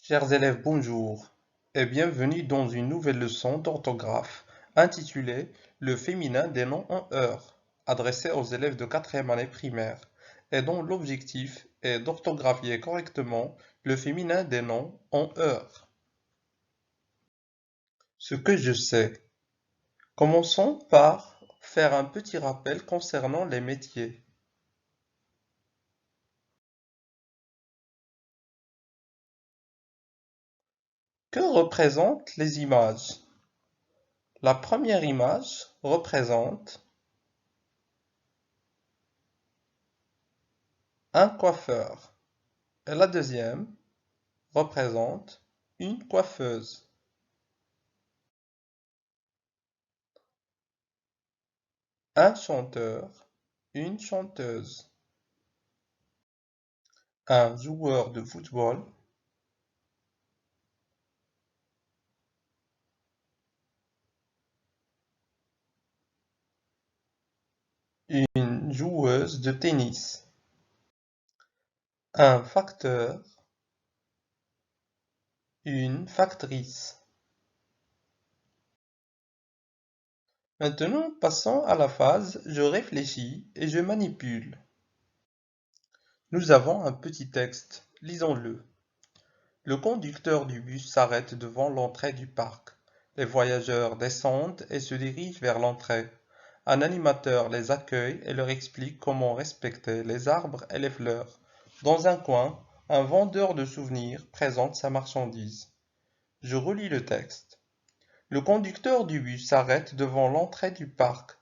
Chers élèves, bonjour et bienvenue dans une nouvelle leçon d'orthographe intitulée Le féminin des noms en heures, adressée aux élèves de 4e année primaire et dont l'objectif est d'orthographier correctement le féminin des noms en heures. Ce que je sais. Commençons par faire un petit rappel concernant les métiers. Que représentent les images? La première image représente un coiffeur et la deuxième représente une coiffeuse. Un chanteur, une chanteuse. Un joueur de football, une joueuse de tennis. Un facteur, une factrice. Maintenant, passons à la phase je réfléchis et je manipule. Nous avons un petit texte, lisons-le. Le conducteur du bus s'arrête devant l'entrée du parc. Les voyageurs descendent et se dirigent vers l'entrée. Un animateur les accueille et leur explique comment respecter les arbres et les fleurs. Dans un coin, un vendeur de souvenirs présente sa marchandise. Je relis le texte. Le conducteur du bus s'arrête devant l'entrée du parc.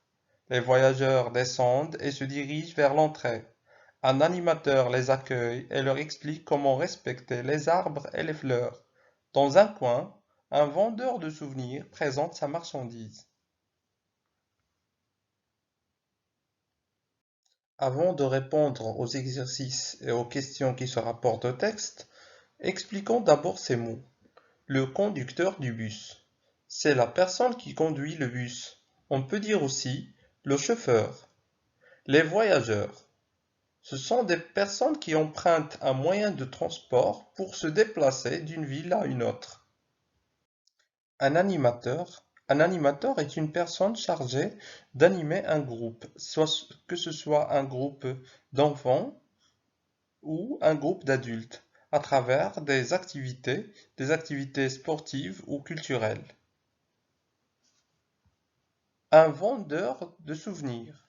Les voyageurs descendent et se dirigent vers l'entrée. Un animateur les accueille et leur explique comment respecter les arbres et les fleurs. Dans un coin, un vendeur de souvenirs présente sa marchandise. Avant de répondre aux exercices et aux questions qui se rapportent au texte, expliquons d'abord ces mots. Le conducteur du bus. C'est la personne qui conduit le bus. On peut dire aussi le chauffeur. Les voyageurs. Ce sont des personnes qui empruntent un moyen de transport pour se déplacer d'une ville à une autre. Un animateur. Un animateur est une personne chargée d'animer un groupe, que ce soit un groupe d'enfants ou un groupe d'adultes, à travers des activités sportives ou culturelles. Un vendeur de souvenirs.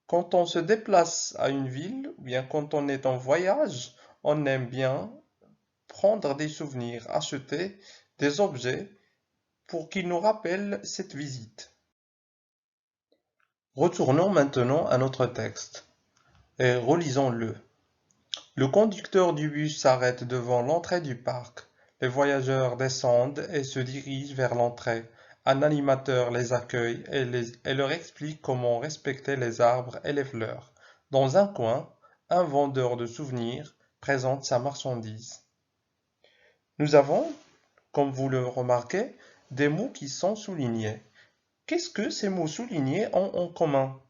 Quand on se déplace à une ville, ou bien quand on est en voyage, on aime bien prendre des souvenirs, acheter des objets pour qu'ils nous rappellent cette visite. Retournons maintenant à notre texte et relisons-le. Le conducteur du bus s'arrête devant l'entrée du parc. Les voyageurs descendent et se dirigent vers l'entrée. Un animateur les accueille et leur explique comment respecter les arbres et les fleurs. Dans un coin, un vendeur de souvenirs présente sa marchandise. Nous avons, comme vous le remarquez, des mots qui sont soulignés. Qu'est-ce que ces mots soulignés ont en commun?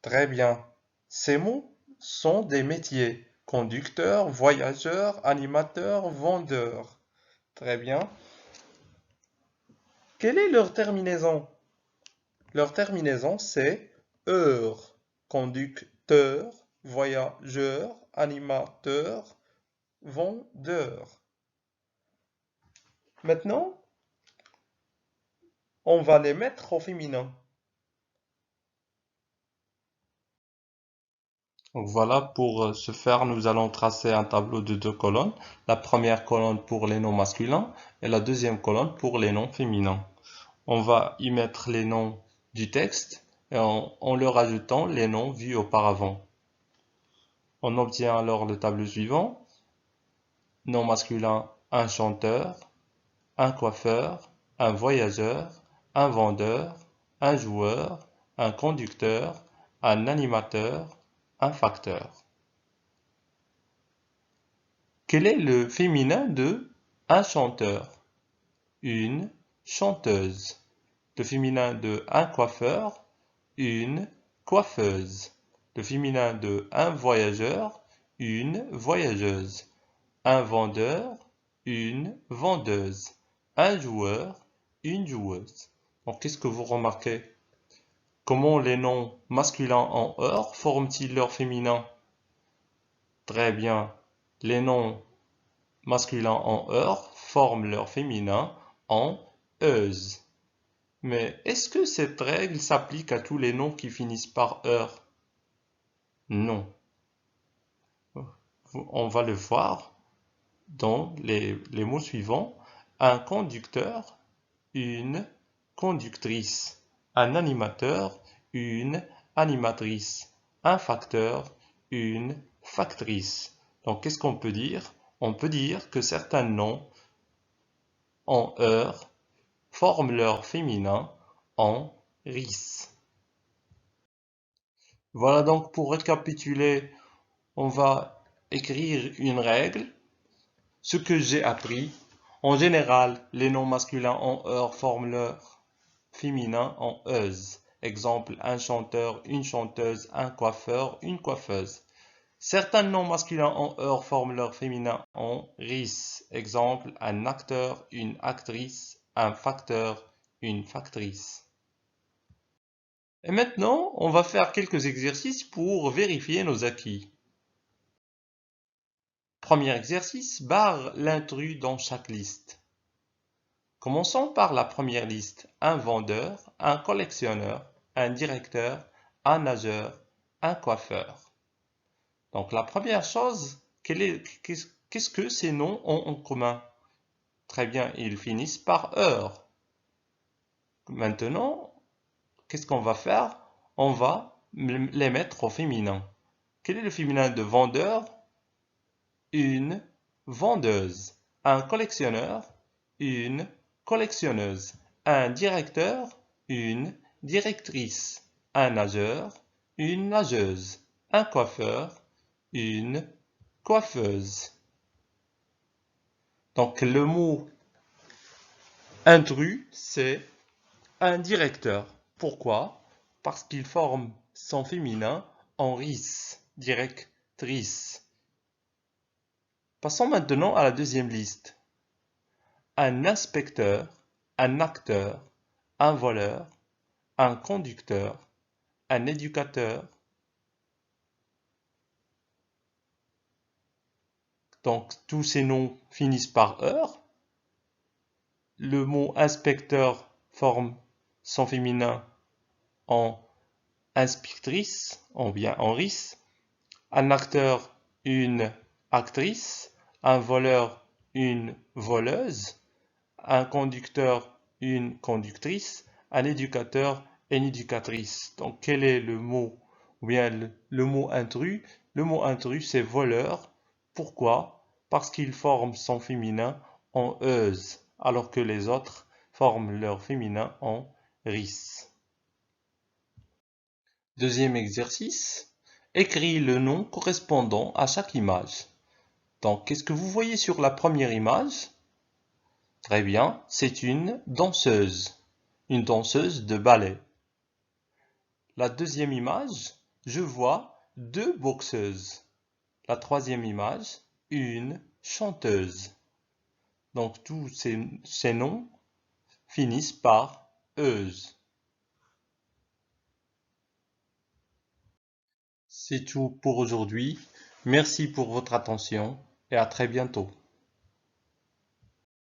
Très bien. Ces mots sont des métiers. Conducteur, voyageur, animateur, vendeur. Très bien. Quelle est leur terminaison? Leur terminaison, c'est heure. Conducteur, voyageur, animateur, vendeur. Maintenant, on va les mettre au féminin. Donc voilà, pour ce faire, nous allons tracer un tableau de deux colonnes. La première colonne pour les noms masculins et la deuxième colonne pour les noms féminins. On va y mettre les noms du texte et en leur ajoutant les noms vus auparavant. On obtient alors le tableau suivant. Nom masculin, un chanteur, un coiffeur, un voyageur, un vendeur, un joueur, un conducteur, un animateur, un facteur. Quel est le féminin de un chanteur? Une chanteuse. Le féminin de un coiffeur? Une coiffeuse. Le féminin de un voyageur? une voyageuse. Un vendeur, une vendeuse. Un joueur, une joueuse. Donc, qu'est-ce que vous remarquez? Comment les noms masculins en heure forment-ils leur féminin? Très bien. Les noms masculins en heure forment leur féminin en euse. Mais est-ce que cette règle s'applique à tous les noms qui finissent par heure? Non. On va le voir dans les mots suivants. Un conducteur, une conductrice. Un animateur, une animatrice. Un facteur, une factrice. Donc, qu'est-ce qu'on peut dire? On peut dire que certains noms en heure forment leur féminin en ris. Voilà donc pour récapituler, on va écrire une règle. Ce que j'ai appris, en général, les noms masculins en heure forment leur féminin en euse. Exemple, un chanteur, une chanteuse, un coiffeur, une coiffeuse. Certains noms masculins en heure forment leur féminin en ris. Exemple, un acteur, une actrice, un facteur, une factrice. Et maintenant, on va faire quelques exercices pour vérifier nos acquis. Premier exercice, barre l'intrus dans chaque liste. Commençons par la première liste. Un vendeur, un collectionneur, un directeur, un nageur, un coiffeur. Donc la première chose, qu'est-ce que ces noms ont en commun? Très bien, ils finissent par heure. Maintenant, qu'est-ce qu'on va faire? On va les mettre au féminin. Quel est le féminin de vendeur? Une vendeuse. Un collectionneur? Une collectionneuse. Un directeur? Une directrice. Un nageur? Une nageuse. Un coiffeur? Une coiffeuse. Donc le mot intrus, c'est un directeur. Pourquoi? Parce qu'il forme son féminin en ris, directrice. Passons maintenant à la deuxième liste. Un inspecteur, un acteur, un voleur, un conducteur, un éducateur. Donc tous ces noms finissent par heure. Le mot inspecteur forme son féminin en inspectrice, ou bien en ris. Un acteur, une actrice. Un voleur, une voleuse. Un conducteur, une conductrice. Un éducateur, une éducatrice. Donc quel est le mot, ou bien le mot intrus? Le mot intrus, c'est voleur. Pourquoi? Parce qu'il forme son féminin en euse, alors que les autres forment leur féminin en ris. Deuxième exercice, écris le nom correspondant à chaque image. Donc, qu'est-ce que vous voyez sur la première image? Très bien, c'est une danseuse de ballet. La deuxième image, je vois deux boxeuses. La troisième image, une chanteuse. Donc, tous ces noms finissent par euse. C'est tout pour aujourd'hui. Merci pour votre attention et à très bientôt.